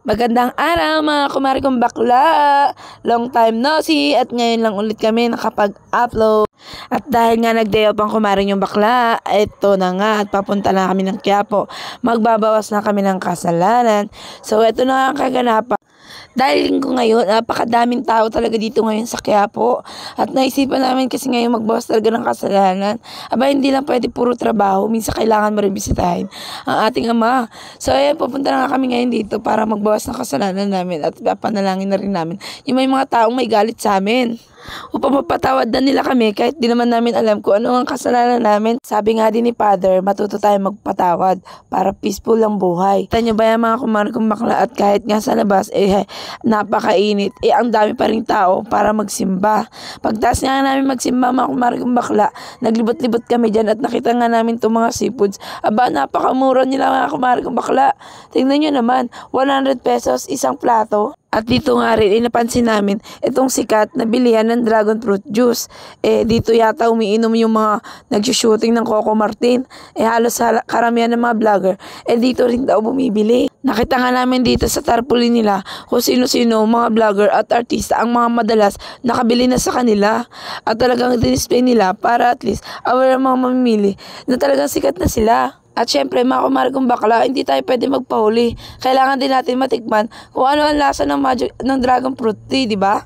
Magandang araw mga kumari kong bakla! Long time no see at ngayon lang ulit kami nakapag-upload. At dahil nga nag-day off ang kumari yung bakla, ito na nga at papunta na kami ng Quiapo. Magbabawas na kami ng kasalanan. So ito na nga ang kaganapan. Dahil linggo ngayon, napakadaming tao talaga dito ngayon sa Quiapo. At naisipan namin kasi ngayon magbawas talaga ng kasalanan. Aba, hindi lang pwede puro trabaho. Minsan kailangan mo rin bisitahin ang ating ama. So, ayan, pupunta na nga kami ngayon dito para magbawas ng kasalanan namin. At panalangin na rin namin yung may mga taong may galit sa amin. Upang mapatawad na nila kami kahit di naman namin alam kung ano ang kasalanan namin. Sabi nga din ni Father, matuto tayo magpatawad para peaceful ang buhay. Kita nyo ba yung mga kumari kong bakla at kahit nga sa labas, napakainit, ang dami pa rin tao para magsimba. Pagtaas nga namin magsimba mga kumari kong bakla, naglibot-libot kami dyan at nakita nga namin itong mga seafoods. Aba, napakamura nila mga kumari kong bakla. Tingnan nyo naman, 100 pesos isang plato. At dito nga rin, napansin namin, itong sikat na bilihan ng dragon fruit juice. Dito yata umiinom yung mga nag-shooting ng Coco Martin. Halos karamihan ng mga vlogger. Dito rin daw bumibili. Nakita nga namin dito sa tarpaulin nila kung sino-sino, mga vlogger at artista ang mga madalas nakabili na sa kanila. At talagang display nila para at least aware ang mga mamimili na talagang sikat na sila. At syempre, mga kumari kong bakla, hindi tayo pwede magpahuli. Kailangan din natin matikman kung ano ang lasa ng dragon fruit tea, di ba?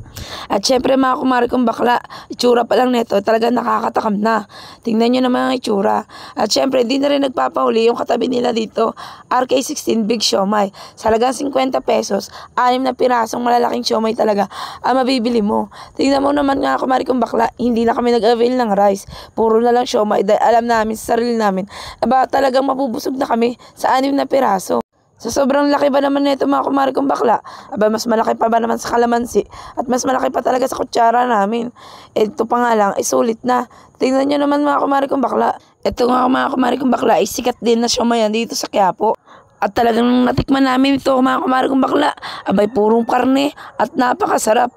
At syempre, mga kumari kong bakla, itsura pa lang nito, talagang nakakatakam na. Tingnan nyo naman ang itsura. At syempre, hindi na rin nagpapahuli yung katabi nila dito, RK16 Big Siomai. Sa halagang 50 pesos, 6 na pirasong malalaking siomai talaga ang mabibili mo. Tingnan mo naman nga kumari kong bakla, hindi na kami nag-avail ng rice. Puro na lang siomai dahil alam namin sa sarili namin. Aba, talagang mabubusog na kami sa 6 na piraso. Sa sobrang laki ba naman nito mga kumari kong bakla? Aba, mas malaki pa ba naman sa kalamansi? At mas malaki pa talaga sa kutsara namin. Ito pa nga lang, sulit na. Tingnan nyo naman mga kumari kong bakla. Ito nga mga kumari kong bakla, sikat din na siomai dito sa Quiapo. At talagang natikman namin ito mga kumari kong bakla. Abay, purong karne at napakasarap.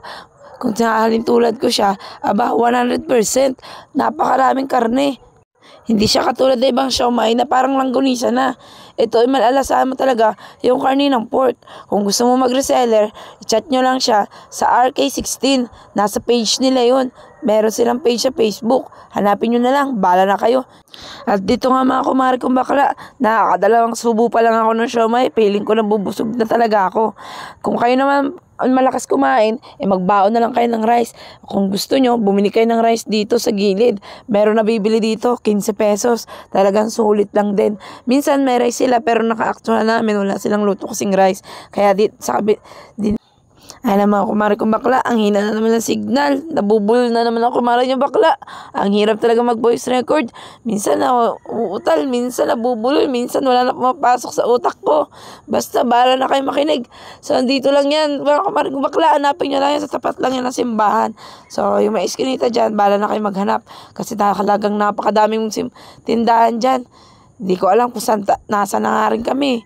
Kung sahalin tulad ko siya, aba, 100%. Napakaraming karne. Hindi siya katulad ng ibang siomai na parang langgonisa na. Ito ay malalasahan mo talaga yung karne ng pork. Kung gusto mo mag-reseller, i-chat nyo lang siya sa RK16. Nasa page nila yun. Meron silang page sa Facebook. Hanapin nyo na lang. Bala na kayo. At dito nga mga kumari kong bakla, nakakadalawang subo pa lang ako ng siomai. Feeling ko nabubusog na talaga ako. Kung kayo naman malakas kumain, magbaon na lang kayo ng rice. Kung gusto nyo, bumili kayo ng rice dito sa gilid. Meron na bibili dito, 15 pesos. Talagang sulit lang din. Minsan may rice sila pero naka-actual namin, wala silang luto kasing rice. Kaya alam mga kumari kong bakla, ang hina na naman ng signal. Nabubul na naman ang kumari yung bakla. Ang hirap talaga mag-voice record. Minsan na uutal, minsan nabubulol, minsan wala na pumapasok sa utak ko. Basta bahala na kayo makinig. So, dito lang yan. Mga kumari kong bakla, hanapin nyo lang yan. Sa tapat lang yan ng simbahan. So, yung may iskinita dyan, bahala na kayo maghanap. Kasi talagang napakadaming tindahan dyan. Hindi ko alam kung nasa na nga rin kami.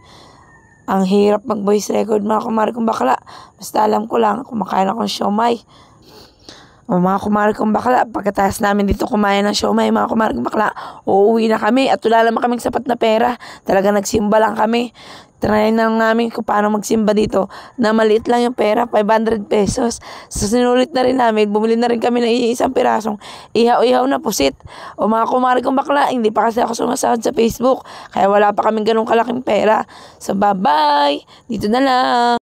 Ang hirap mag-voice record mga kumari kong bakla. Basta alam ko lang, kumakain ako ng siomai. O mga kumari kong bakla, pagkatapos namin dito kumain ng siomai, mga kumari kong bakla, uuwi na kami at wala naman kaming sapat na pera. Talaga nagsimba lang kami. Try na namin kung paano magsimba dito na maliit lang yung pera, 500 pesos. So sinulit na rin namin, bumili na rin kami ng isang pirasong ihaw-ihaw na pusit. O mga kumari kong bakla, hindi pa kasi ako sumasahod sa Facebook, kaya wala pa kaming ganun kalaking pera. So bye-bye, dito na lang.